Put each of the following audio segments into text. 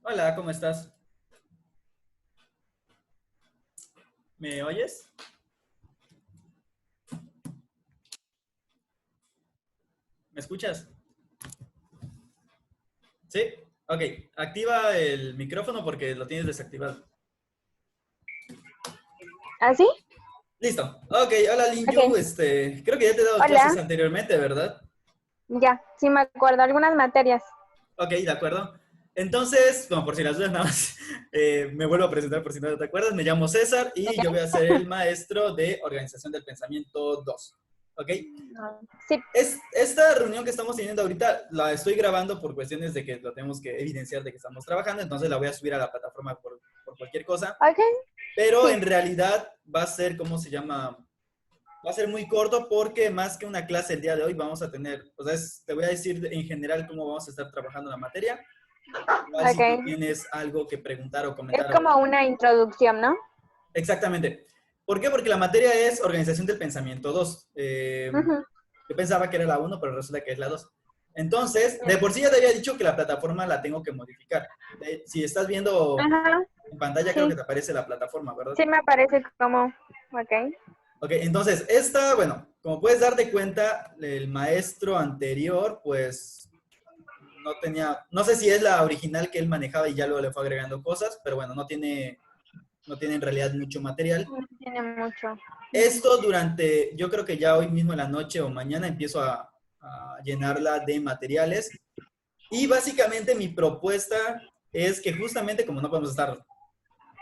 Hola, ¿cómo estás? ¿Me oyes? ¿Me escuchas? ¿Sí? Ok, activa el micrófono porque lo tienes desactivado. ¿Así? Listo. Ok, hola Linju, Ok. creo que ya te he dado clases Hola. anteriormente, ¿verdad? Ya, sí me acuerdo. Algunas materias. Ok, de acuerdo. Entonces, como por si las dudas nada más, me vuelvo a presentar por si no te acuerdas. Me llamo César y yo voy a Ok. ser el maestro de Organización del Pensamiento 2. ¿Ok? Sí. Esta reunión que estamos teniendo ahorita la estoy grabando por cuestiones de que lo tenemos que evidenciar de que estamos trabajando, entonces la voy a subir a la plataforma por cualquier cosa, Ok. pero Sí. en realidad va a ser, ¿cómo se llama? Va a ser muy corto porque más que una clase el día de hoy vamos a tener, o sea, te voy a decir en general cómo vamos a estar trabajando la materia, igual si tú Ok. tienes algo que preguntar o Es comentar. como una introducción, ¿no? Exactamente. ¿Por qué? Porque la materia es Organización del Pensamiento 2. Ujú. Yo pensaba que era la uno, pero resulta que es la 2. Entonces, de por sí ya te había dicho que la plataforma la tengo que modificar. Si estás viendo Ajá. en pantalla, creo que Sí. te aparece la plataforma, ¿verdad? Sí me aparece como. Ok. Ok, entonces, esta, bueno, como puedes darte cuenta, el maestro anterior, pues, no tenía, no sé si es la original que él manejaba y ya luego le fue agregando cosas, pero bueno, no tiene en realidad mucho material. No tiene mucho. Esto durante, yo creo que ya hoy mismo en la noche o mañana empiezo a llenarla de materiales. Y básicamente mi propuesta es que justamente como no podemos estar,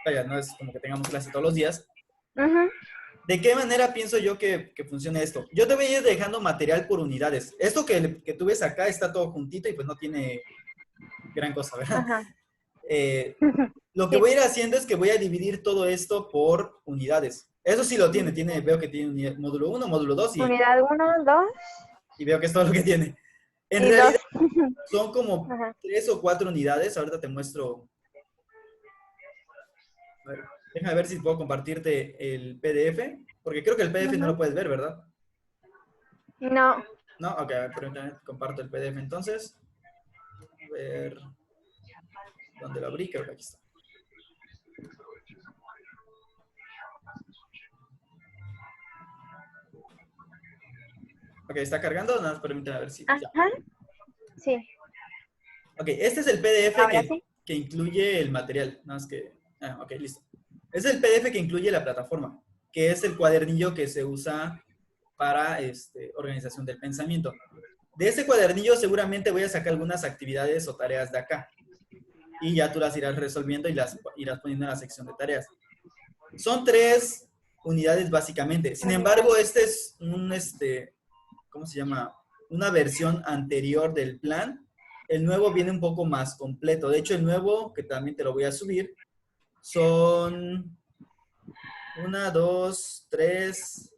vaya, no es como que tengamos clase todos los días, Ujú. ¿de qué manera pienso yo que funcione esto? Yo te voy a ir dejando material por unidades. Esto que tú ves acá está todo juntito y pues no tiene gran cosa, ¿verdad? Ajá. Eh, lo que Sí. voy a ir haciendo es que voy a dividir todo esto por unidades. Eso sí lo tiene, veo que tiene módulo uno, módulo 2 Unidad uno, 2 y veo que es todo lo que tiene. En y 2. realidad son como Ajá. 3 o 4 unidades. Ahorita te muestro. A ver, déjame ver si puedo compartirte el PDF, porque creo que el PDF no Ujú. lo puedes ver, ¿verdad? No. No, ok, a ver, permítame, comparto el PDF entonces. A ver, ¿dónde lo abrí? Creo que aquí está. Ok, está cargando, nada más permítame a ver si ya. Ajá. Sí. Ok, este es el PDF Ahora que, sí. que incluye el material. Nada más que. Ok, listo. Es el PDF que incluye la plataforma, que es el cuadernillo que se usa para organización del pensamiento. De ese cuadernillo seguramente voy a sacar algunas actividades o tareas de acá. Y ya tú las irás resolviendo y las irás poniendo en la sección de tareas. Son 3 unidades básicamente. Sin Unidad. embargo, este es ¿cómo se llama? Una versión anterior del plan. El nuevo viene un poco más completo. De hecho, el nuevo, que también te lo voy a subir, son una, dos, tres,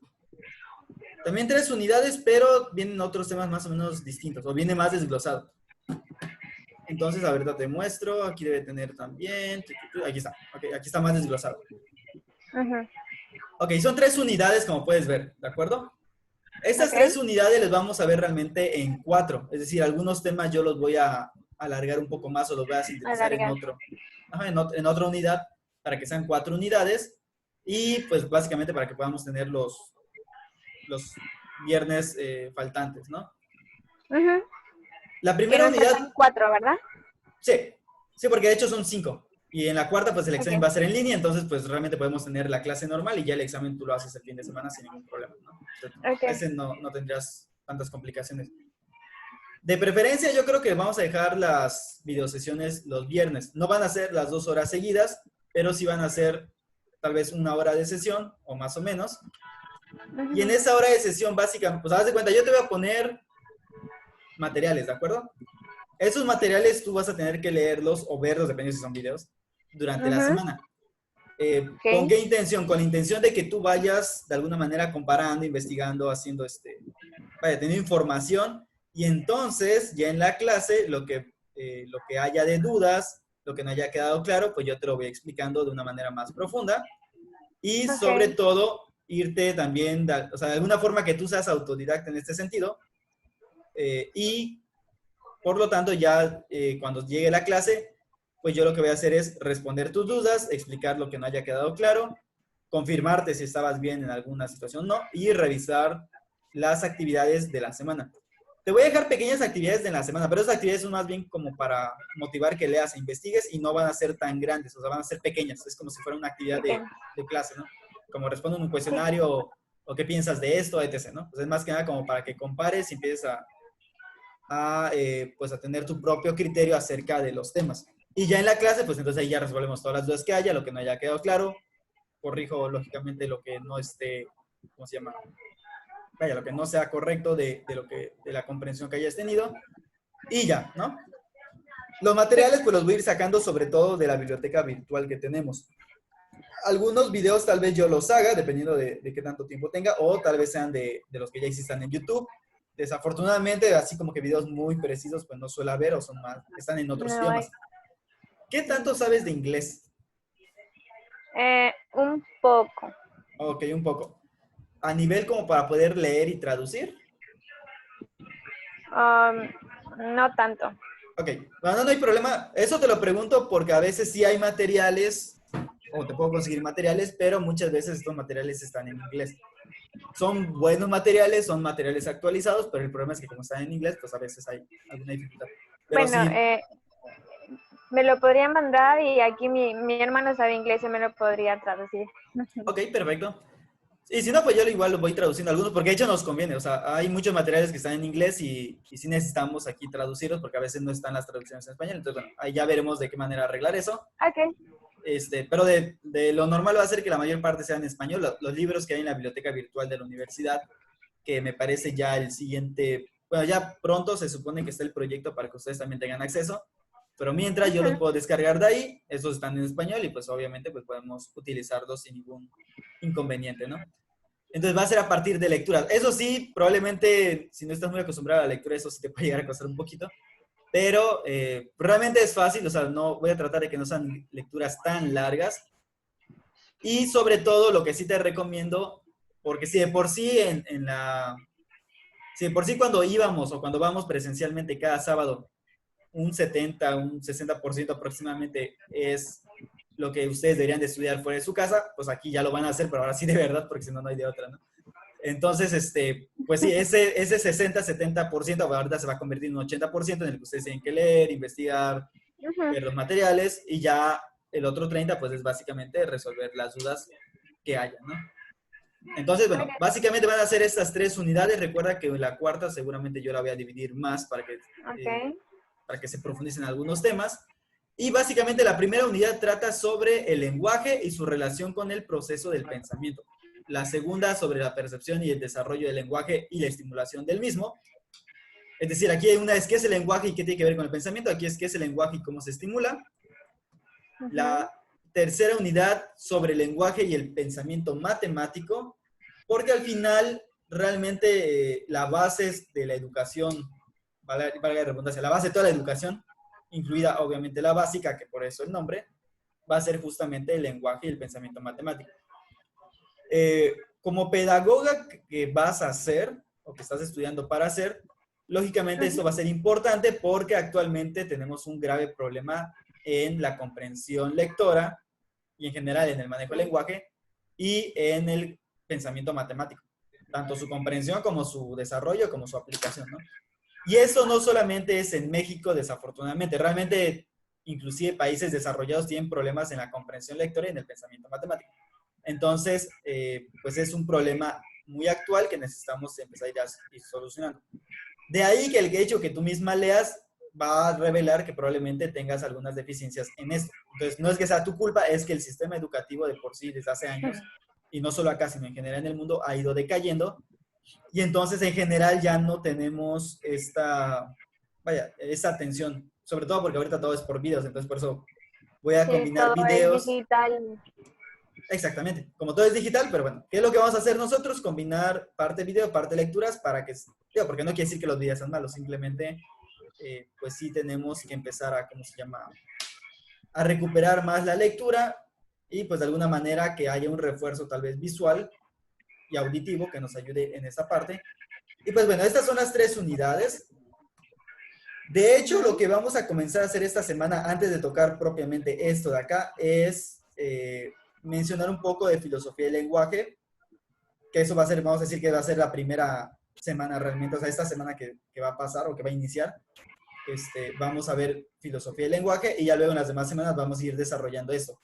también 3 unidades, pero vienen otros temas más o menos distintos, o viene más desglosado. Entonces, ahorita te muestro, aquí debe tener también, aquí está, okay, aquí está más desglosado. Ujú. Ok, son 3 unidades como puedes ver, ¿de acuerdo? Estas Ok. 3 unidades les vamos a ver realmente en 4, es decir, algunos temas yo los voy a alargar un poco más o los voy a sintetizar en Alargar. otro, en otra unidad para que sean 4 unidades y pues básicamente para que podamos tener los viernes faltantes, ¿no? Ujú. La Que primera nos unidad, faltan 4, ¿verdad? sí, sí, porque de hecho son 5. Y en la cuarta, pues el examen va Ok. a ser en línea, entonces pues realmente podemos tener la clase normal y ya el examen tú lo haces el fin de semana sin ningún problema, ¿no? Entonces, Ok. ese no tendrías tantas complicaciones. De preferencia, yo creo que vamos a dejar las videosesiones los viernes. No van a ser las 2 horas seguidas, pero sí van a ser tal vez 1 hora de sesión o más o menos. Y en Ujú. esa hora de sesión, básicamente, pues haz de cuenta, yo te voy a poner materiales, ¿de acuerdo? Esos materiales tú vas a tener que leerlos o verlos, dependiendo si son videos, durante la Ujú. semana. ¿Con Ok. qué intención? Con la intención de que tú vayas de alguna manera comparando, investigando, haciendo vaya, teniendo información y entonces ya en la clase lo que haya de dudas, lo que no haya quedado claro, pues yo te lo voy explicando de una manera más profunda y sobre Ok. todo irte también, o sea, de alguna forma que tú seas autodidacta en este sentido y por lo tanto ya cuando llegue la clase, pues yo lo que voy a hacer es responder tus dudas, explicar lo que no haya quedado claro, confirmarte si estabas bien en alguna situación o no, y revisar las actividades de la semana. Te voy a dejar pequeñas actividades de la semana, pero esas actividades son más bien como para motivar que leas e investigues y no van a ser tan grandes, o sea, van a ser pequeñas. Es como si fuera una actividad Ok, de clase, ¿no? Como responden un sí. cuestionario o qué piensas de esto, etc., ¿no? Pues es más que nada como para que compares y empieces pues a tener tu propio criterio acerca de los temas. Y ya en la clase, pues entonces ahí ya resolvemos todas las dudas que haya, lo que no haya quedado claro, corrijo lógicamente lo que no esté, ¿cómo se llama? Vaya, lo que no sea correcto de la comprensión que hayas tenido, y ya, ¿no? Los materiales, pues los voy a ir sacando sobre todo de la biblioteca virtual que tenemos. Algunos videos tal vez yo los haga, dependiendo de qué tanto tiempo tenga, o tal vez sean de los que ya existan en YouTube. Desafortunadamente, así como que videos muy precisos, pues no suele haber o son más, están en otros No hay. idiomas. ¿Qué tanto sabes de inglés? Un poco. Ok, un poco. A nivel como para poder leer y traducir. Um, no tanto. Ok, bueno, no hay problema. Eso te lo pregunto porque a veces sí hay materiales, o te puedo conseguir materiales, pero muchas veces estos materiales están en inglés. Son buenos materiales, son materiales actualizados, pero el problema es que como están en inglés, pues a veces hay alguna dificultad. Pero Bueno, sí, me lo podría mandar y aquí mi hermano sabe inglés y me lo podría traducir. ok, perfecto. Y si no, pues yo igual lo voy traduciendo algunos, porque de hecho nos conviene. O sea, hay muchos materiales que están en inglés y sí necesitamos aquí traducirlos, porque a veces no están las traducciones en español. Entonces, bueno, ahí ya veremos de qué manera arreglar eso. Ok, Pero de lo normal va a ser que la mayor parte sea en español. Los libros que hay en la biblioteca virtual de la universidad, que me parece ya el siguiente, bueno, ya pronto se supone que está el proyecto para que ustedes también tengan acceso, pero mientras yo los ujú, puedo descargar de ahí, esos están en español y pues obviamente pues podemos utilizarlos sin ningún inconveniente, ¿no? Entonces va a ser a partir de lecturas. Eso sí, probablemente si no estás muy acostumbrado a la lectura, eso sí te puede llegar a costar un poquito, pero realmente es fácil, o sea, no voy a tratar de que no sean lecturas tan largas. Y sobre todo, lo que sí te recomiendo, porque si de por sí si de por sí cuando íbamos o cuando vamos presencialmente cada sábado, un 70, un 60% aproximadamente es lo que ustedes deberían de estudiar fuera de su casa, pues aquí ya lo van a hacer, pero ahora sí de verdad, porque si no, no hay de otra, ¿no? Entonces, pues sí, ese 60-70% ahorita se va a convertir en un 80% en el que ustedes tienen que leer, investigar, ujú, ver los materiales y ya el otro 30% pues es básicamente resolver las dudas que haya, ¿no? Entonces, bueno, ok, básicamente van a ser estas tres unidades. Recuerda que la cuarta seguramente yo la voy a dividir más ok, para que se profundicen algunos temas. Y básicamente la primera unidad trata sobre el lenguaje y su relación con el proceso del pensamiento. La segunda sobre la percepción y el desarrollo del lenguaje y la estimulación del mismo. Es decir, aquí hay una es qué es el lenguaje y qué tiene que ver con el pensamiento. Aquí es qué es el lenguaje y cómo se estimula. ujú, La tercera unidad sobre el lenguaje y el pensamiento matemático, porque al final realmente la base de la educación, valga la redundancia, la base de toda la educación, incluida obviamente la básica, que por eso el nombre, va a ser justamente el lenguaje y el pensamiento matemático. Como pedagoga que vas a hacer o que estás estudiando para hacer, lógicamente esto ujú, va a ser importante porque actualmente tenemos un grave problema en la comprensión lectora y en general en el manejo del lenguaje y en el pensamiento matemático, tanto su comprensión como su desarrollo como su aplicación, ¿no? Y eso no solamente es en México, desafortunadamente, realmente inclusive países desarrollados tienen problemas en la comprensión lectora y en el pensamiento matemático. Entonces, pues es un problema muy actual que necesitamos empezar a ir solucionando. De ahí que el hecho que tú misma leas va a revelar que probablemente tengas algunas deficiencias en esto. Entonces, no es que sea tu culpa, es que el sistema educativo de por sí desde hace años, y no solo acá, sino en general en el mundo, ha ido decayendo. Y entonces, en general, ya no tenemos esta atención, sobre todo porque ahorita todo es por videos, entonces por eso voy a sí, combinar todo es videos. digital. Exactamente, como todo es digital, pero bueno, ¿qué es lo que vamos a hacer nosotros? Combinar parte video, parte lecturas para que, digo, porque no quiere decir que los videos sean malos, simplemente, pues sí tenemos que empezar a, ¿cómo se llama? A recuperar más la lectura y pues de alguna manera que haya un refuerzo tal vez visual y auditivo que nos ayude en esa parte. Y pues bueno, estas son las tres unidades. De hecho, lo que vamos a comenzar a hacer esta semana, antes de tocar propiamente esto de acá, es mencionar un poco de filosofía y lenguaje, que eso va a ser, vamos a decir que va a ser la primera semana realmente, o sea, esta semana que va a pasar o que va a iniciar, vamos a ver filosofía y lenguaje y ya luego en las demás semanas vamos a ir desarrollando esto.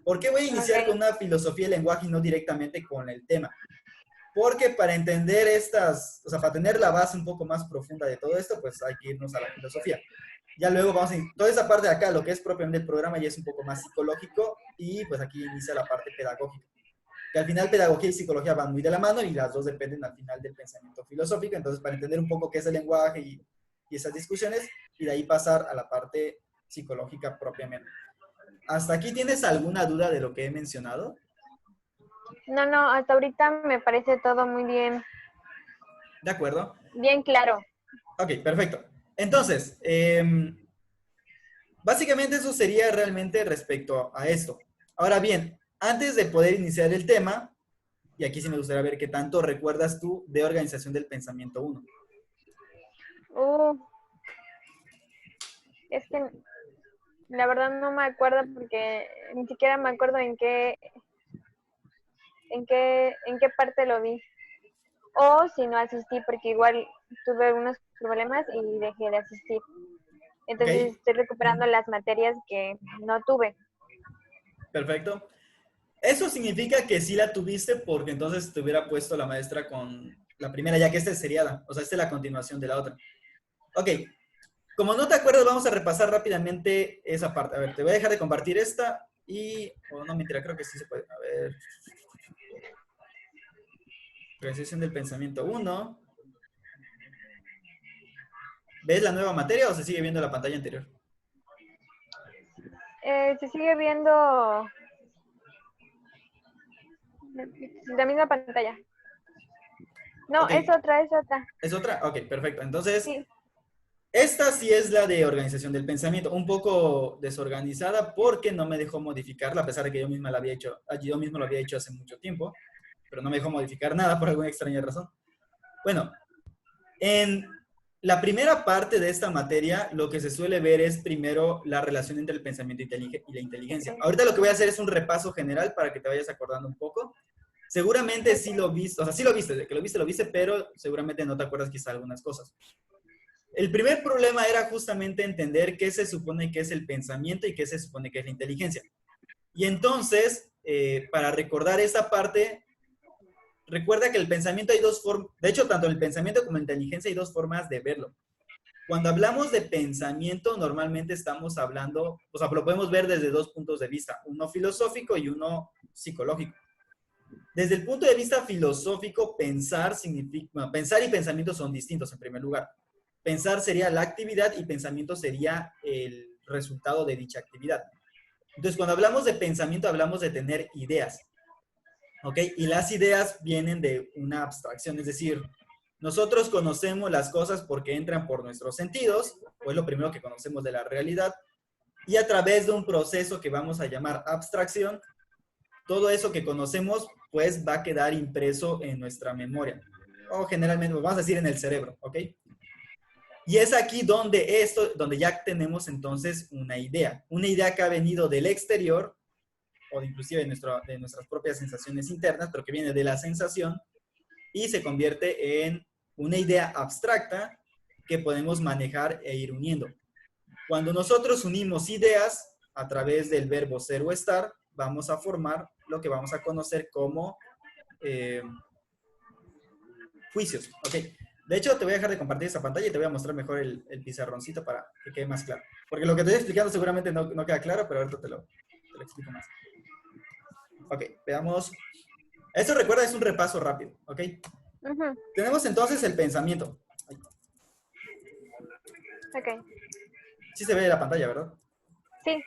¿Por qué voy a iniciar con una filosofía y lenguaje y no directamente con el tema? Porque para entender estas, o sea, para tener la base un poco más profunda de todo esto, pues hay que irnos a la filosofía. Ya luego vamos a ir, toda esa parte de acá, lo que es propiamente el programa, ya es un poco más psicológico y pues aquí inicia la parte pedagógica. Que al final pedagogía y psicología van muy de la mano y las dos dependen al final del pensamiento filosófico. Entonces, para entender un poco qué es el lenguaje y esas discusiones, y de ahí pasar a la parte psicológica propiamente. ¿Hasta aquí tienes alguna duda de lo que he mencionado? No, no, hasta ahorita me parece todo muy bien, ¿De acuerdo? bien claro. Ok, perfecto. Entonces, básicamente eso sería realmente respecto a esto. Ahora bien, antes de poder iniciar el tema, y aquí sí me gustaría ver qué tanto recuerdas tú de Organización del Pensamiento 1. Es que la verdad no me acuerdo porque ni siquiera me acuerdo en qué parte lo vi. O si no asistí, porque igual tuve algunos problemas y dejé de asistir. ¿Ok? Entonces estoy recuperando las materias que no tuve. Perfecto. Eso significa que sí la tuviste porque entonces te hubiera puesto la maestra con la primera, ya que esta sería o sea, esta es la continuación de la otra. Ok, como no te acuerdas, vamos a repasar rápidamente esa parte. A ver, te voy a dejar de compartir esta y, oh, no, mentira, creo que sí se puede. A ver, organización del pensamiento 1. ¿Ves la nueva materia o se sigue viendo la pantalla anterior? Se sigue viendo la misma pantalla. No, Ok, es otra, es otra. ¿es otra? Ok, perfecto. Entonces, Sí. esta sí es la de organización del pensamiento, un poco desorganizada porque no me dejó modificarla, a pesar de que yo misma la había hecho, yo mismo lo había hecho hace mucho tiempo, pero no me dejó modificar nada por alguna extraña razón. Bueno, en la primera parte de esta materia, lo que se suele ver es primero la relación entre el pensamiento y la inteligencia. Ahorita lo que voy a hacer es un repaso general para que te vayas acordando un poco. Seguramente sí lo viste, o sea, sí lo viste, de que lo viste, pero seguramente no te acuerdas quizá algunas cosas. El primer problema era justamente entender qué se supone que es el pensamiento y qué se supone que es la inteligencia. Y entonces, para recordar esa parte, recuerda que el pensamiento hay dos formas, de hecho, tanto el pensamiento como la inteligencia hay dos formas de verlo. Cuando hablamos de pensamiento, normalmente estamos hablando, o sea, lo podemos ver desde dos puntos de vista, uno filosófico y uno psicológico. Desde el punto de vista filosófico, pensar significa, bueno, pensar y pensamiento son distintos en primer lugar. Pensar sería la actividad y pensamiento sería el resultado de dicha actividad. Entonces, cuando hablamos de pensamiento, hablamos de tener ideas. ¿Ok? Y las ideas vienen de una abstracción, es decir, nosotros conocemos las cosas porque entran por nuestros sentidos, o es lo primero que conocemos de la realidad, y a través de un proceso que vamos a llamar abstracción, todo eso que conocemos, pues va a quedar impreso en nuestra memoria, o generalmente, vamos a decir en el cerebro, ¿ok? Y es aquí donde ya tenemos entonces una idea que ha venido del exterior, o de inclusive de nuestras propias sensaciones internas, pero que viene de la sensación, y se convierte en una idea abstracta que podemos manejar e ir uniendo. Cuando nosotros unimos ideas a través del verbo ser o estar, vamos a formar lo que vamos a conocer como juicios. ¿Ok? De hecho, te voy a dejar de compartir esta pantalla y te voy a mostrar mejor el pizarroncito para que quede más claro. Porque lo que te estoy explicando seguramente no queda claro, pero ahorita te lo explico más. Ok, veamos. Esto recuerda, es un repaso rápido, ¿ok? Tenemos entonces el pensamiento. Ok. Sí se ve la pantalla, ¿verdad? Sí.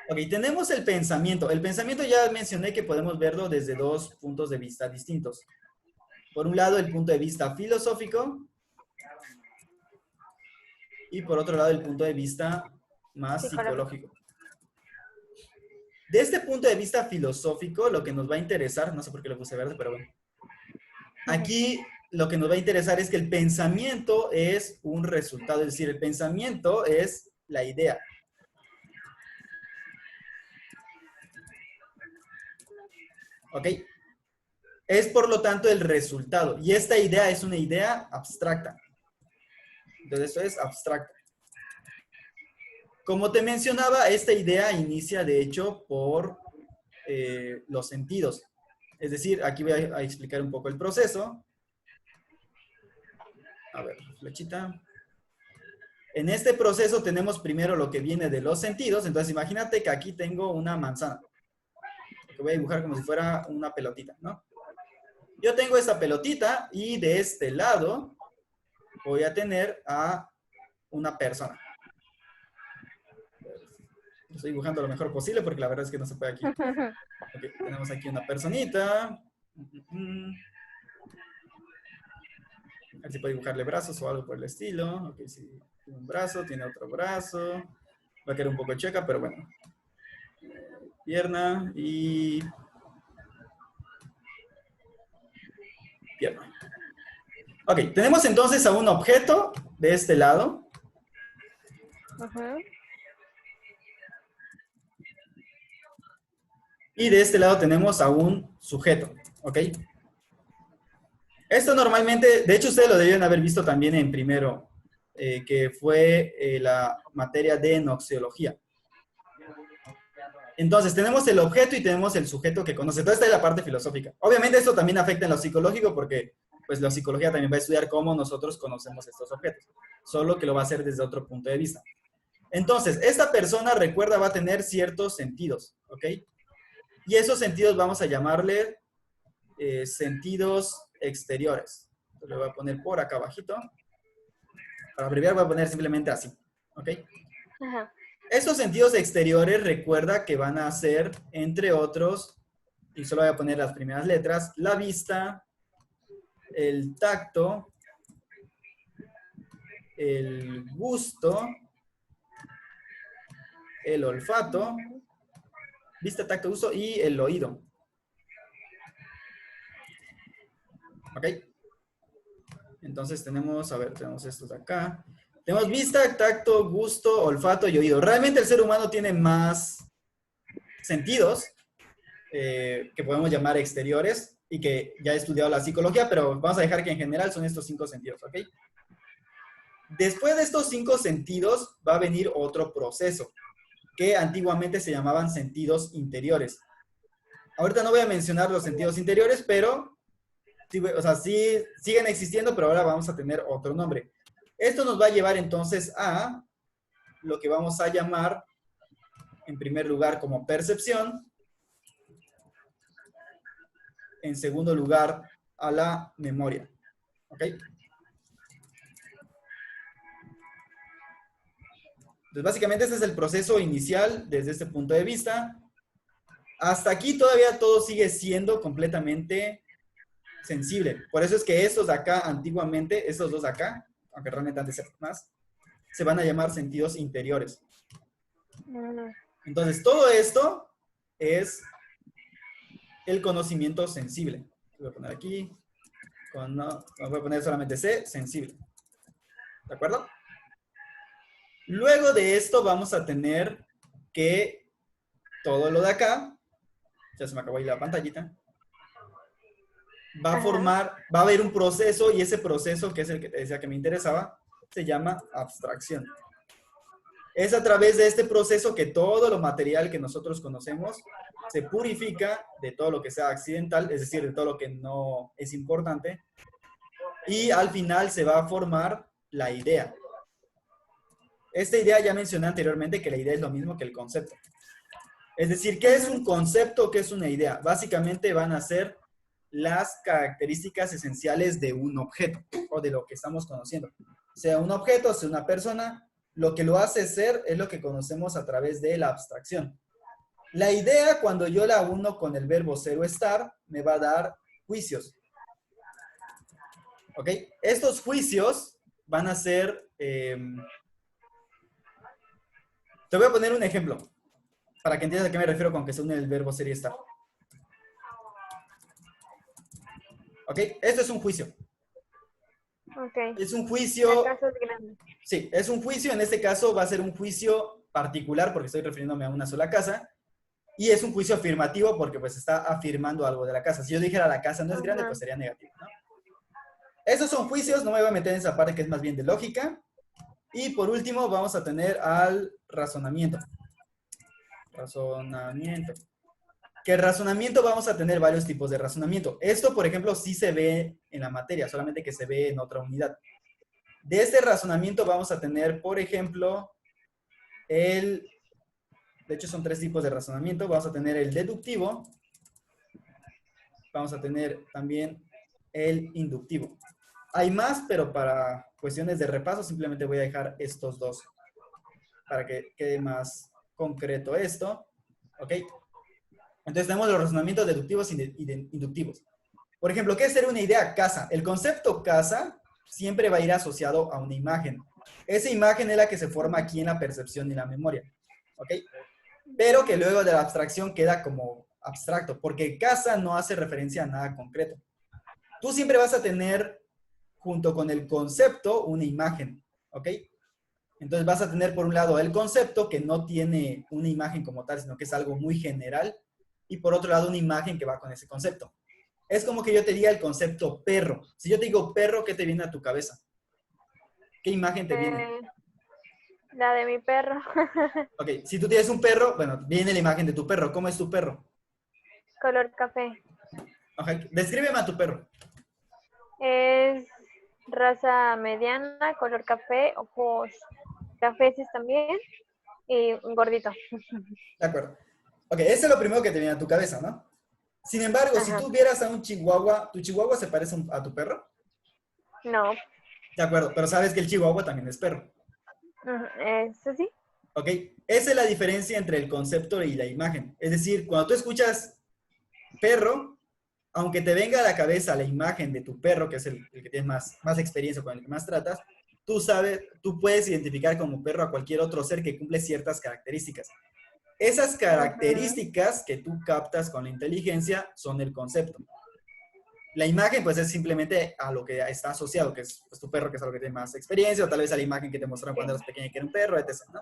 Ok, tenemos el pensamiento. El pensamiento ya mencioné que podemos verlo desde dos puntos de vista distintos. Por un lado, el punto de vista filosófico y por otro lado, el punto de vista más Psicológico. psicológico. De este punto de vista filosófico, lo que nos va a interesar, no sé por qué lo puse verde, pero bueno. Aquí lo que nos va a interesar es que el pensamiento es un resultado, es decir, el pensamiento es la idea. ¿Ok? Es por lo tanto el resultado. Y esta idea es una idea abstracta. Entonces eso es abstracto. Como te mencionaba, esta idea inicia de hecho por los sentidos. Es decir, aquí voy a explicar un poco el proceso. A ver, flechita. En este proceso tenemos primero lo que viene de los sentidos. Entonces imagínate que aquí tengo una manzana. Que voy a dibujar como si fuera una pelotita, ¿no? Yo tengo esta pelotita y de este lado voy a tener a una persona. Estoy dibujando lo mejor posible porque la verdad es que no se puede aquí. Okay, tenemos aquí una personita. A ver si puede dibujarle brazos o algo por el estilo. Ok, sí, tiene un brazo, tiene otro brazo. Va a quedar un poco checa, pero bueno. Pierna y pierna. Ok, tenemos entonces a un objeto de este lado. Y de este lado tenemos a un sujeto. ¿Ok? Esto normalmente, de hecho ustedes lo debieron haber visto también en primero, que fue la materia de noxiología. Entonces, tenemos el objeto y tenemos el sujeto que conoce. Entonces, esta es la parte filosófica. Obviamente, esto también afecta en lo psicológico porque, pues, la psicología también va a estudiar cómo nosotros conocemos estos objetos. Solo que lo va a hacer desde otro punto de vista. Entonces, esta persona, recuerda, va a tener ciertos sentidos, ¿ok? Y esos sentidos vamos a llamarle sentidos exteriores. Entonces, le voy a poner por acá abajito. Para abreviar voy a poner simplemente así, ¿ok? Ajá. Estos sentidos exteriores, recuerda que van a ser, entre otros, y solo voy a poner las primeras letras, la vista, el tacto, el gusto, el olfato, vista, tacto, gusto y el oído. ¿Ok? Entonces tenemos, a ver, tenemos estos de acá. Tenemos vista, tacto, gusto, olfato y oído. Realmente el ser humano tiene más sentidos que podemos llamar exteriores y que ya he estudiado la psicología, pero vamos a dejar que en general son estos 5 sentidos, ¿ok? Después de estos 5 sentidos va a venir otro proceso que antiguamente se llamaban sentidos interiores. Ahorita no voy a mencionar los sentidos interiores, pero sí, o sea, sí siguen existiendo, pero ahora vamos a tener otro nombre. Esto nos va a llevar entonces a lo que vamos a llamar, en primer lugar, como percepción. En segundo lugar, a la memoria. ¿Ok? Entonces, básicamente, este es el proceso inicial desde este punto de vista. Hasta aquí todavía todo sigue siendo completamente sensible. Por eso es que estos de acá, antiguamente, estos dos de acá, aunque realmente han de ser más, se van a llamar sentidos interiores. Entonces, todo esto es el conocimiento sensible. Voy a poner aquí, voy a poner solamente C, sensible. ¿De acuerdo? Luego de esto vamos a tener que todo lo de acá, ya se me acabó ahí la pantallita, va a formar, va a haber un proceso y ese proceso, que es el que te decía que me interesaba, se llama abstracción. Es a través de este proceso que todo lo material que nosotros conocemos se purifica de todo lo que sea accidental, es decir, de todo lo que no es importante, y al final se va a formar la idea. Esta idea ya mencioné anteriormente que la idea es lo mismo que el concepto. Es decir, ¿qué es un concepto? ¿Qué es una idea? Básicamente van a ser las características esenciales de un objeto o de lo que estamos conociendo. Sea un objeto, sea una persona, lo que lo hace ser es lo que conocemos a través de la abstracción. La idea, cuando yo la uno con el verbo ser o estar, me va a dar juicios. ¿Ok? Estos juicios van a ser... te voy a poner un ejemplo para que entiendas a qué me refiero con que se une el verbo ser y estar. ¿Ok? Esto es un juicio. Ok. Es un La juicio, casa es grande. sí, es un juicio, en este caso va a ser un juicio particular porque estoy refiriéndome a una sola casa, y es un juicio afirmativo porque pues está afirmando algo de la casa. Si yo dijera la casa no es grande, Ajá. pues sería negativo, ¿no? Esos son juicios, no me voy a meter en esa parte que es más bien de lógica. Y por último vamos a tener al razonamiento. Razonamiento. Que el razonamiento vamos a tener varios tipos de razonamiento. Esto, por ejemplo, sí se ve en la materia, solamente que se ve en otra unidad. De este razonamiento vamos a tener, por ejemplo, de hecho son tres tipos de razonamiento. Vamos a tener el deductivo, vamos a tener también el inductivo. Hay más, pero para cuestiones de repaso simplemente voy a dejar estos dos para que quede más concreto esto. ¿Ok? Entonces tenemos los razonamientos deductivos y inductivos. Por ejemplo, ¿qué es ser una idea? Casa. El concepto casa siempre va a ir asociado a una imagen. Esa imagen es la que se forma aquí en la percepción y la memoria. ¿Ok? Pero que luego de la abstracción queda como abstracto, porque casa no hace referencia a nada concreto. Tú siempre vas a tener, junto con el concepto, una imagen. ¿Ok? Entonces vas a tener por un lado el concepto que no tiene una imagen como tal, sino que es algo muy general, y por otro lado una imagen que va con ese concepto. Es como que yo te diga el concepto perro. Si yo te digo perro, ¿qué te viene a tu cabeza? ¿Qué imagen te viene? Eh, la de mi perro. Ok, si tú tienes un perro, bueno, viene la imagen de tu perro. ¿Cómo es tu perro? Color café. Okay. Descríbeme a tu perro. Es raza mediana, color café, ojos cafeces también y un gordito. De acuerdo. Ok, ese es lo primero que te viene a tu cabeza, ¿no? Sin embargo, si Ajá. tú vieras a un chihuahua, ¿tu chihuahua se parece a tu perro? No. De acuerdo, pero sabes que el chihuahua también es perro. Eso sí. ¿Ok? Esa es la diferencia entre el concepto y la imagen. Es decir, cuando tú escuchas perro, aunque te venga a la cabeza la imagen de tu perro, que es el que tienes más experiencia, con el que más tratas, tú sabes, tú puedes identificar como perro a cualquier otro ser que cumple ciertas características. Esas Ujú. características que tú captas con la inteligencia son el concepto. La imagen, pues, es simplemente a lo que está asociado, que es pues, tu perro, que es algo que tiene más experiencia, o tal vez a la imagen que te mostraron cuando Sí. eras pequeña que era un perro, etc., ¿no?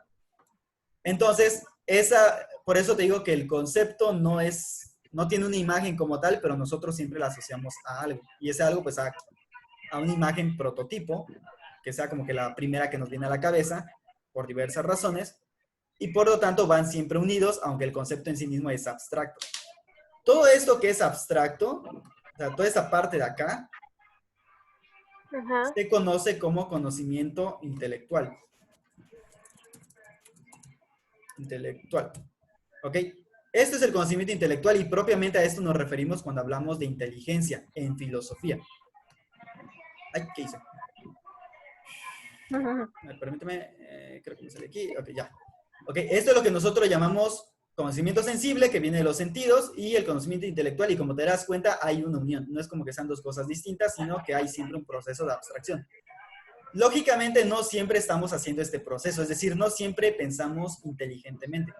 Entonces, por eso te digo que el concepto no tiene una imagen como tal, pero nosotros siempre la asociamos a algo. Y ese algo, pues, a una imagen prototipo, que sea como que la primera que nos viene a la cabeza, por diversas razones, y por lo tanto van siempre unidos, aunque el concepto en sí mismo es abstracto. Todo esto que es abstracto, o sea, toda esta parte de acá, Ajá. se conoce como conocimiento intelectual. Intelectual. ¿Ok? Esto es el conocimiento intelectual y propiamente a esto nos referimos cuando hablamos de inteligencia en filosofía. Ay, ¿qué hice? Permíteme, creo que me sale aquí. Ok, ya. Ok, esto es lo que nosotros llamamos conocimiento sensible, que viene de los sentidos, y el conocimiento intelectual. Y como te das cuenta, hay una unión. No es como que sean dos cosas distintas, sino que hay siempre un proceso de abstracción. Lógicamente, no siempre estamos haciendo este proceso, es decir, no siempre pensamos inteligentemente.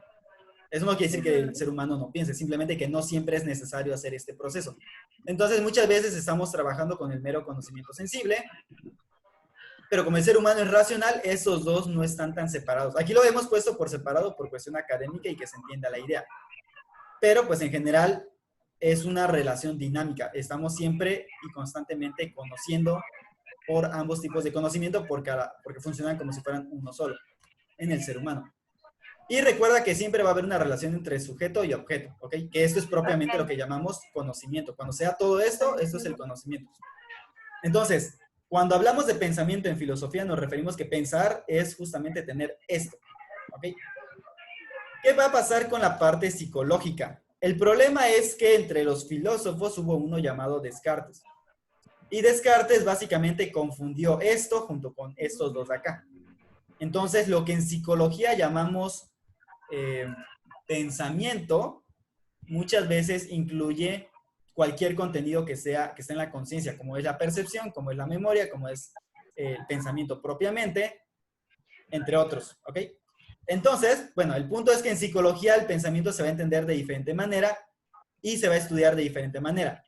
Eso no quiere decir que el Ujú. ser humano no piense, simplemente que no siempre es necesario hacer este proceso. Entonces, muchas veces estamos trabajando con el mero conocimiento sensible, pero como el ser humano es racional, esos dos no están tan separados. Aquí lo hemos puesto por separado por cuestión académica y que se entienda la idea. Pero pues en general es una relación dinámica. Estamos siempre y constantemente conociendo por ambos tipos de conocimiento porque funcionan como si fueran uno solo en el ser humano. Y recuerda que siempre va a haber una relación entre sujeto y objeto, ¿ok? Que esto es propiamente lo Ok. que llamamos conocimiento. Cuando sea todo esto, esto es el conocimiento. Entonces, cuando hablamos de pensamiento en filosofía, nos referimos que pensar es justamente tener esto, ¿ok? ¿Qué va a pasar con la parte psicológica? El problema es que entre los filósofos hubo uno llamado Descartes. Y Descartes básicamente confundió esto junto con estos dos de acá. Entonces, lo que en psicología llamamos eh, pensamiento, muchas veces incluye cualquier contenido que esté en la conciencia, como es la percepción, como es la memoria, como es el pensamiento propiamente, entre otros, ¿ok? Entonces, bueno, el punto es que en psicología el pensamiento se va a entender de diferente manera y se va a estudiar de diferente manera.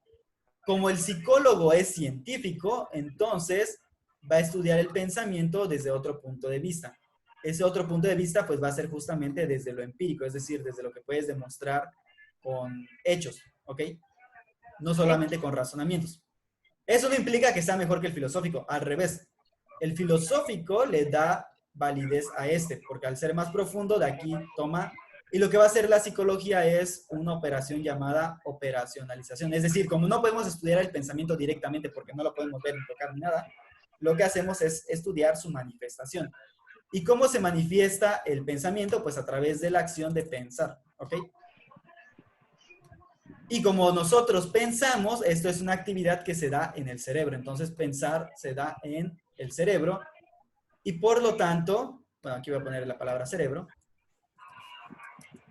Como el psicólogo es científico, entonces va a estudiar el pensamiento desde otro punto de vista. Ese otro punto de vista pues va a ser justamente desde lo empírico, es decir, desde lo que puedes demostrar con hechos, ¿ok? No solamente con razonamientos. Eso no implica que sea mejor que el filosófico, al revés. El filosófico le da validez a este, porque al ser más profundo, de aquí toma, y lo que va a hacer la psicología es una operación llamada operacionalización. Es decir, como no podemos estudiar el pensamiento directamente porque no lo podemos ver ni tocar ni nada, lo que hacemos es estudiar su manifestación. ¿Y cómo se manifiesta el pensamiento? Pues a través de la acción de pensar, ¿ok? Y como nosotros pensamos, esto es una actividad que se da en el cerebro. Entonces, pensar se da en el cerebro. Y por lo tanto, bueno, aquí voy a poner la palabra cerebro.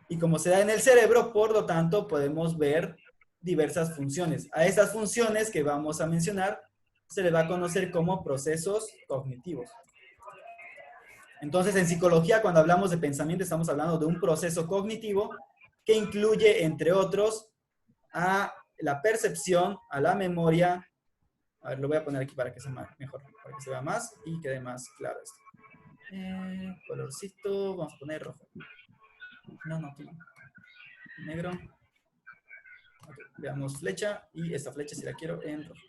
Y como se da en el cerebro, por lo tanto, podemos ver diversas funciones. A estas funciones que vamos a mencionar, se le va a conocer como procesos cognitivos. Entonces, en psicología, cuando hablamos de pensamiento, estamos hablando de un proceso cognitivo que incluye, entre otros, a la percepción, a la memoria. A ver, lo voy a poner aquí para que sea mejor, para que se vea más y quede más claro esto. Colorcito, vamos a poner rojo. No, aquí. Negro. Okay, veamos flecha y esta flecha si la quiero en rojo.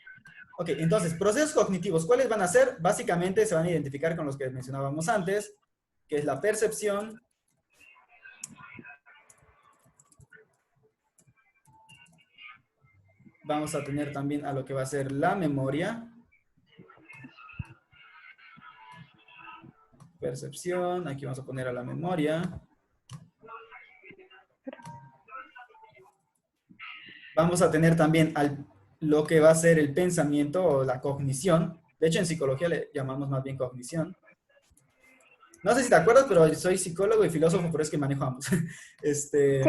Ok, entonces, procesos cognitivos, ¿cuáles van a ser? Básicamente se van a identificar con los que mencionábamos antes, que es la percepción, vamos a tener también a lo que va a ser la memoria, percepción, aquí vamos a poner a la memoria, vamos a tener también lo que va a ser el pensamiento o la cognición. De hecho, en psicología le llamamos más bien cognición. No sé si te acuerdas, pero soy psicólogo y filósofo, por eso es que manejo ambos. Sí.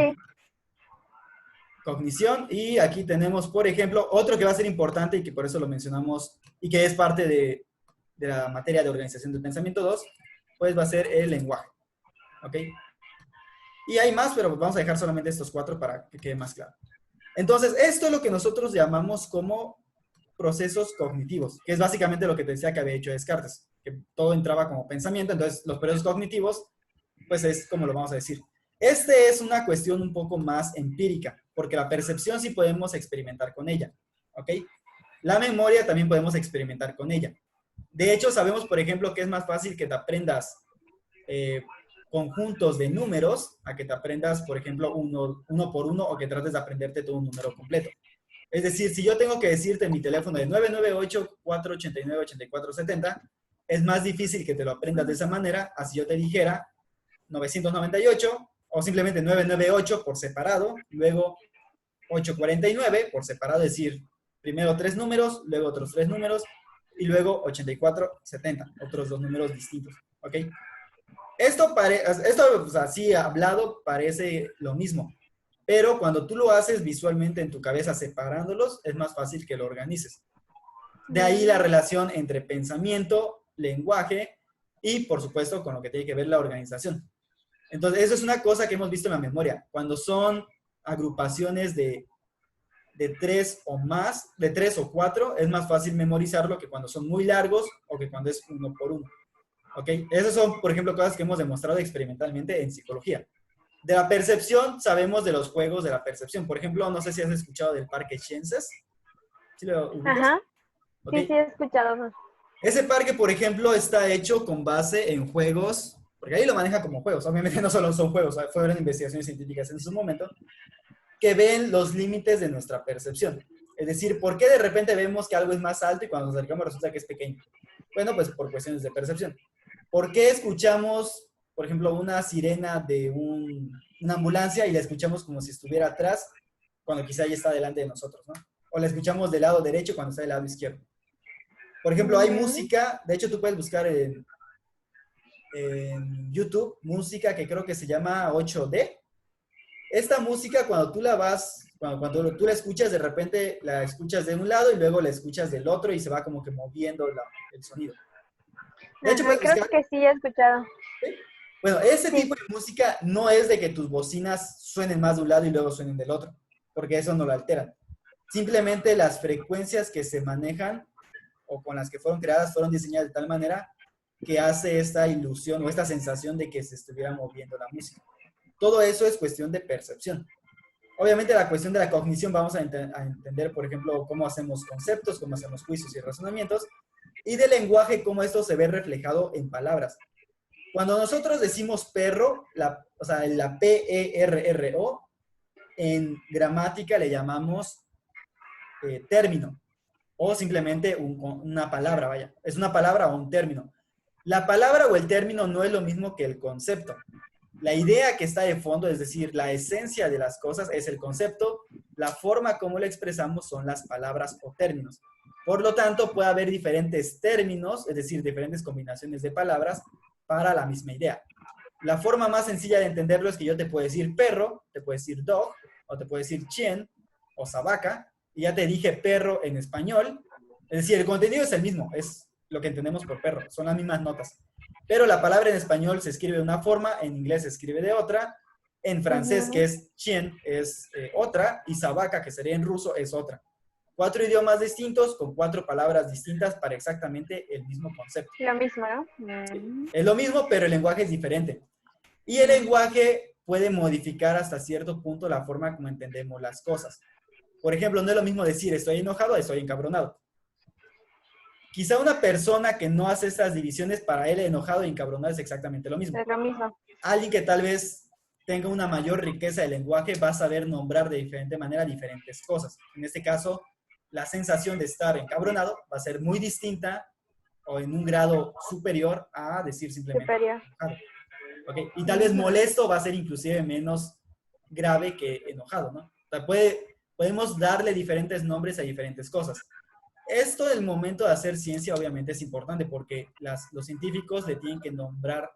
Cognición. Y aquí tenemos, por ejemplo, otro que va a ser importante y que por eso lo mencionamos y que es parte de la materia de organización del pensamiento 2, pues va a ser el lenguaje. ¿Ok? Y hay más, pero vamos a dejar solamente estos 4 para que quede más claro. Entonces, esto es lo que nosotros llamamos como procesos cognitivos, que es básicamente lo que te decía que había hecho Descartes, que todo entraba como pensamiento, entonces los procesos cognitivos, pues es como lo vamos a decir. Este es una cuestión un poco más empírica, porque la percepción sí podemos experimentar con ella, ¿ok? La memoria también podemos experimentar con ella. De hecho, sabemos, por ejemplo, que es más fácil que te aprendas conjuntos de números a que te aprendas, por ejemplo, uno por uno o que trates de aprenderte todo un número completo. Es decir, si yo tengo que decirte en mi teléfono de 998-489-8470, es más difícil que te lo aprendas de esa manera, así yo te dijera 998 o simplemente 998 por separado, luego 849 por separado, es decir, primero 3 números, luego otros 3 números y luego 8470, otros 2 números distintos, ¿ok? Esto o sea, así hablado parece lo mismo, pero cuando tú lo haces visualmente en tu cabeza separándolos, es más fácil que lo organices. De ahí la relación entre pensamiento, lenguaje y, por supuesto, con lo que tiene que ver la organización. Entonces, eso es una cosa que hemos visto en la memoria. Cuando son agrupaciones de 3 o más, de 3 o 4, es más fácil memorizarlo que cuando son muy largos o que cuando es uno por uno. ¿Ok? Esas son, por ejemplo, cosas que hemos demostrado experimentalmente en psicología. De la percepción, sabemos de los juegos de la percepción. Por ejemplo, no sé si has escuchado del parque Sciences. ¿Sí lo ubicas? Ajá. Okay. Sí, he escuchado. Ese parque, por ejemplo, está hecho con base en juegos, porque ahí lo maneja como juegos. Obviamente no solo son juegos, fueron investigaciones científicas en su momento, que ven los límites de nuestra percepción. Es decir, ¿por qué de repente vemos que algo es más alto y cuando nos acercamos resulta que es pequeño? Bueno, pues por cuestiones de percepción. ¿Por qué escuchamos, por ejemplo, una sirena de una ambulancia y la escuchamos como si estuviera atrás cuando quizá ya está delante de nosotros, ¿no? O la escuchamos del lado derecho cuando está del lado izquierdo. Por ejemplo, hay música, de hecho tú puedes buscar en YouTube, música que creo que se llama 8D. Esta música cuando tú cuando tú la escuchas, de repente la escuchas de un lado y luego la escuchas del otro y se va como que moviendo el sonido. De hecho, creo que sí he escuchado. ¿Sí? Bueno, ese tipo de música no es de que tus bocinas suenen más de un lado y luego suenen del otro, porque eso no lo altera. Simplemente las frecuencias que se manejan o con las que fueron creadas fueron diseñadas de tal manera que hace esta ilusión o esta sensación de que se estuviera moviendo la música. Todo eso es cuestión de percepción. Obviamente la cuestión de la cognición vamos a entender, por ejemplo, cómo hacemos conceptos, cómo hacemos juicios y razonamientos, y del lenguaje, cómo esto se ve reflejado en palabras. Cuando nosotros decimos perro, o sea, la P-E-R-R-O, en gramática le llamamos término, o simplemente una palabra, vaya. Es una palabra o un término. La palabra o el término no es lo mismo que el concepto. La idea que está de fondo, es decir, la esencia de las cosas es el concepto, la forma como lo expresamos son las palabras o términos. Por lo tanto, puede haber diferentes términos, es decir, diferentes combinaciones de palabras para la misma idea. La forma más sencilla de entenderlo es que yo te puedo decir perro, te puedo decir dog, o te puedo decir chien, o sabaca, y ya te dije perro en español. Es decir, el contenido es el mismo, es lo que entendemos por perro, son las mismas notas. Pero la palabra en español se escribe de una forma, en inglés se escribe de otra, en francés, que es chien, es otra, y sabaca, que sería en ruso, es otra. 4 idiomas distintos con 4 palabras distintas para exactamente el mismo concepto. Lo mismo, ¿no? Sí, es lo mismo, pero el lenguaje es diferente. Y el lenguaje puede modificar hasta cierto punto la forma como entendemos las cosas. Por ejemplo, no es lo mismo decir estoy enojado a estoy encabronado. Quizá una persona que no hace estas divisiones, para él enojado y encabronado es exactamente lo mismo. Es lo mismo. Alguien que tal vez tenga una mayor riqueza de lenguaje va a saber nombrar de diferente manera diferentes cosas. En este caso, la sensación de estar encabronado va a ser muy distinta o en un grado superior a decir simplemente enojado. ¿Okay? Y tal vez molesto va a ser inclusive menos grave que enojado, ¿no? O sea, podemos darle diferentes nombres a diferentes cosas. Esto del momento de hacer ciencia obviamente es importante porque los científicos le tienen que nombrar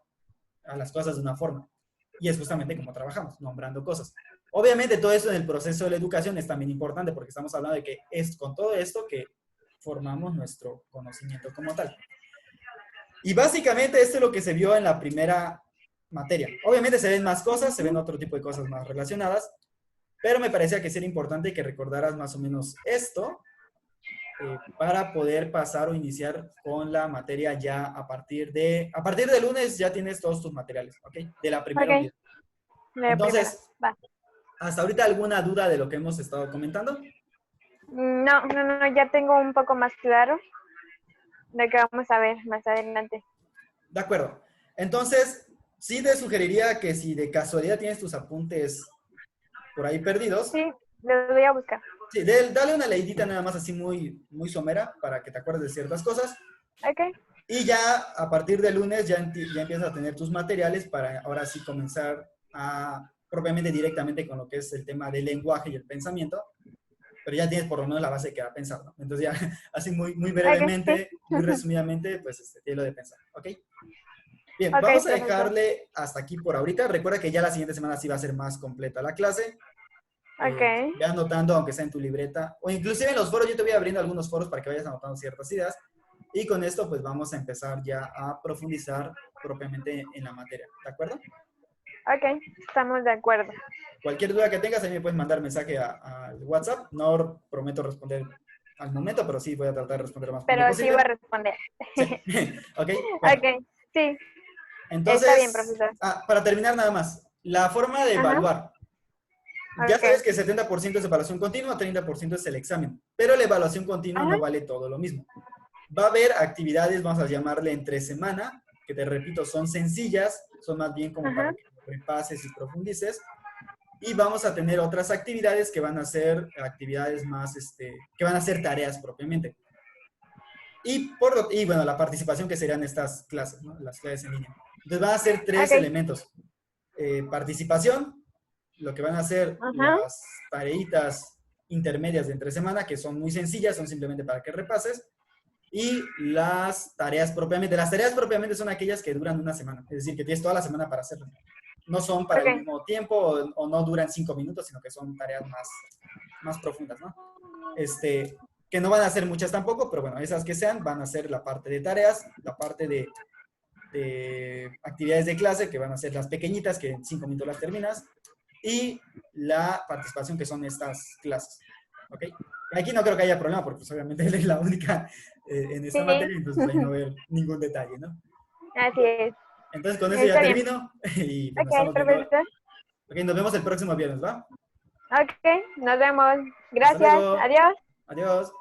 a las cosas de una forma. Y es justamente como trabajamos, nombrando cosas. Obviamente todo eso en el proceso de la educación es también importante porque estamos hablando de que es con todo esto que formamos nuestro conocimiento como tal. Y básicamente esto es lo que se vio en la primera materia. Obviamente se ven más cosas, se ven otro tipo de cosas más relacionadas, pero me parecía que sería importante que recordaras más o menos esto para poder pasar o iniciar con la materia ya a partir de lunes ya tienes todos tus materiales, ¿ok? De la primera unidad. Entonces, ¿hasta ahorita alguna duda de lo que hemos estado comentando? No, ya tengo un poco más claro de qué vamos a ver más adelante. De acuerdo. Entonces, sí te sugeriría que si de casualidad tienes tus apuntes por ahí perdidos. Sí, los voy a buscar. Sí, dale una leidita nada más así muy, muy somera para que te acuerdes de ciertas cosas. Ok. Y ya a partir de lunes ya empiezas a tener tus materiales para ahora sí comenzar propiamente directamente con lo que es el tema del lenguaje y el pensamiento. Pero ya tienes por lo menos la base que va a pensar, ¿no? Entonces ya así muy, muy brevemente, muy resumidamente, pues tienes lo de pensar, ¿ok? Bien, vamos a dejarle hasta aquí por ahorita. Recuerda que ya la siguiente semana sí va a ser más completa la clase. Ok. Ve anotando, aunque sea en tu libreta, o inclusive en los foros, yo te voy abriendo algunos foros para que vayas anotando ciertas ideas, y con esto pues vamos a empezar ya a profundizar propiamente en la materia, ¿de acuerdo? Ok, estamos de acuerdo. Cualquier duda que tengas, ahí me puedes mandar mensaje al WhatsApp, no prometo responder al momento, pero sí voy a tratar de responder más pronto Pero posible. sí voy a responder. Sí. Ok, bueno. Ok, sí. Entonces, está bien, profesor. Para terminar nada más, la forma de evaluar. Ya sabes que 70% es evaluación continua, 30% es el examen, pero la evaluación continua no vale todo lo mismo. Va a haber actividades, vamos a llamarle entre semana, que te repito, son sencillas, son más bien como para que repases y profundices. Y vamos a tener otras actividades que van a ser actividades más, que van a ser tareas propiamente. Y bueno, la participación que serían estas clases, ¿no? Las clases en línea. Entonces van a ser 3 elementos. Participación, lo que van a ser las tareitas intermedias de entre semana, que son muy sencillas, son simplemente para que repases. Y las tareas propiamente. Las tareas propiamente son aquellas que duran una semana. Es decir, que tienes toda la semana para hacerlas. No son para el mismo tiempo o no duran 5 minutos, sino que son tareas más profundas, ¿no? Que no van a ser muchas tampoco, pero bueno, esas que sean van a ser la parte de tareas, la parte de actividades de clase, que van a ser las pequeñitas, que en 5 minutos las terminas, y la participación, que son estas clases. ¿Ok? Aquí no creo que haya problema porque pues, obviamente él es la única en esta Sí, materia, entonces ahí no va a haber ningún detalle, ¿no? así es. Entonces con eso ya Está bien. termino y pues nos Ok, estamos viendo. perfecto. Ok, nos vemos el próximo viernes, ¿va? Ok, nos vemos. Hasta Gracias. luego. Adiós. Adiós.